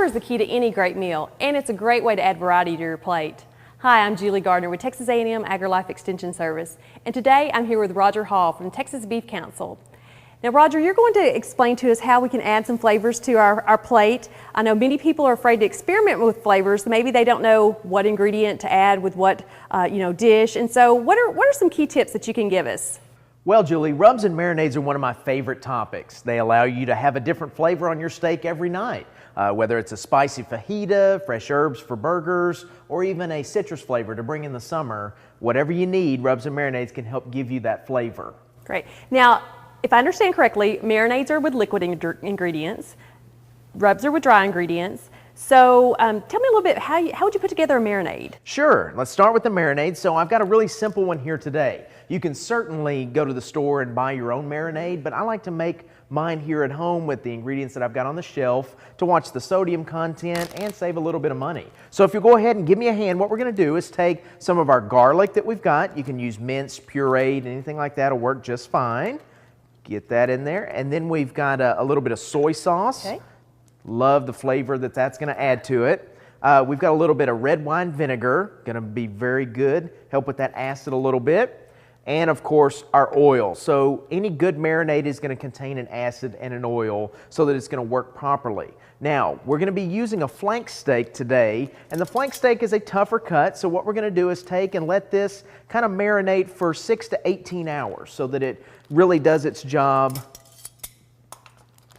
Flavor is the key to any great meal, and it's a great way to add variety to your plate. Hi, I'm Julie Gardner with Texas A&M AgriLife Extension Service, and today I'm here with Roger Hall from Texas Beef Council. Now, Roger, you're going to explain to us how we can add some flavors to our plate. I know many people are afraid to experiment with flavors. Maybe they don't know what ingredient to add with what dish, and so what are some key tips that you can give us? Well, Julie, rubs and marinades are one of my favorite topics. They allow you to have a different flavor on your steak every night, whether it's a spicy fajita, fresh herbs for burgers, or even a citrus flavor to bring in the summer. Whatever you need, rubs and marinades can help give you that flavor. Great. Now, if I understand correctly, marinades are with liquid ingredients, rubs are with dry ingredients. So tell me a little bit, how would you put together a marinade? Sure, let's start with the marinade. So I've got a really simple one here today. You can certainly go to the store and buy your own marinade, but I like to make mine here at home with the ingredients that I've got on the shelf to watch the sodium content and save a little bit of money. So if you go ahead and give me a hand, what we're going to do is take some of our garlic that we've got. You can use minced, pureed, anything like that will work just fine. Get that in there. And then we've got a little bit of soy sauce. Okay. Love the flavor that's going to add to it. We've got a little bit of red wine vinegar, going to be very good, help with that acid a little bit. And of course, our oil. So any good marinade is going to contain an acid and an oil so that it's going to work properly. Now, we're going to be using a flank steak today, and the flank steak is a tougher cut, so what we're going to do is take and let this kind of marinate for 6 to 18 hours so that it really does its job.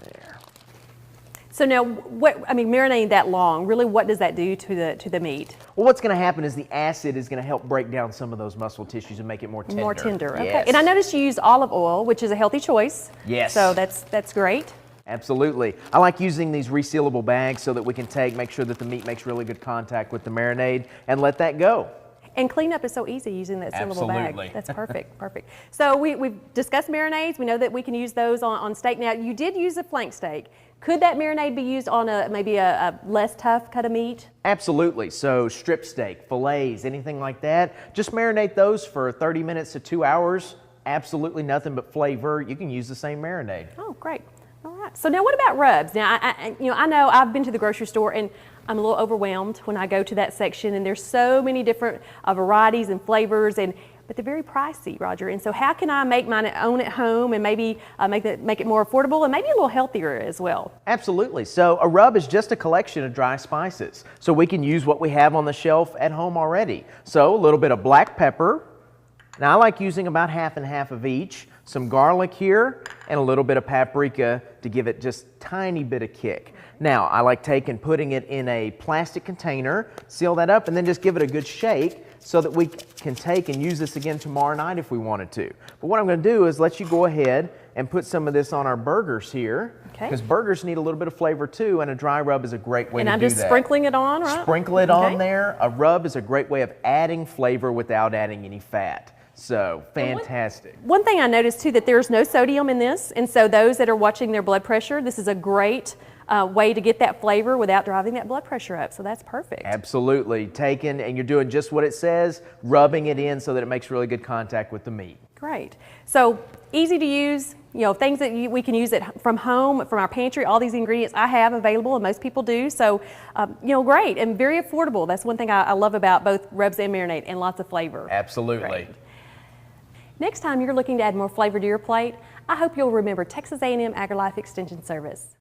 There. So now, marinating that long, really what does that do to the meat? Well, what's going to happen is the acid is going to help break down some of those muscle tissues and make it more tender. More tender, okay. Yes. And I noticed you use olive oil, which is a healthy choice. Yes. So that's great. Absolutely. I like using these resealable bags so that we can make sure that the meat makes really good contact with the marinade and let that go. And cleanup is so easy using that sealable Absolutely. bag. That's perfect, perfect. So we've discussed marinades. We know that we can use those on steak. Now, you did use a flank steak. Could that marinade be used on maybe a less tough cut of meat? Absolutely. So strip steak, fillets, anything like that, just marinate those for 30 minutes to 2 hours. Absolutely nothing but flavor. You can use the same marinade. Oh, great. All right. So now what about rubs? Now, I know I've been to the grocery store and I'm a little overwhelmed when I go to that section, and there's so many different varieties and flavors, but they're very pricey, Roger. And so how can I make mine own at home and maybe make it more affordable and maybe a little healthier as well? Absolutely. So a rub is just a collection of dry spices. So we can use what we have on the shelf at home already. So a little bit of black pepper. Now I like using about half and half of each. Some garlic here and a little bit of paprika to give it just a tiny bit of kick. Now I like putting it in a plastic container, seal that up, and then just give it a good shake so that we can take and use this again tomorrow night if we wanted to. But what I'm going to do is let you go ahead and put some of this on our burgers here, because burgers need a little bit of flavor too, and a dry rub is a great way to do that. And I'm just sprinkling it on, right? Sprinkle it on there. A rub is a great way of adding flavor without adding any fat. So, fantastic. One thing I noticed too, that there's no sodium in this, and so those that are watching their blood pressure, this is a great way to get that flavor without driving that blood pressure up, so that's perfect. Absolutely. And you're doing just what it says, rubbing it in so that it makes really good contact with the meat. Great. So, easy to use, things that we can use from home, from our pantry, all these ingredients I have available, and most people do, so, great and very affordable. That's one thing I love about both rubs and marinade, and lots of flavor. Absolutely. Great. Next time you're looking to add more flavor to your plate, I hope you'll remember Texas A&M AgriLife Extension Service.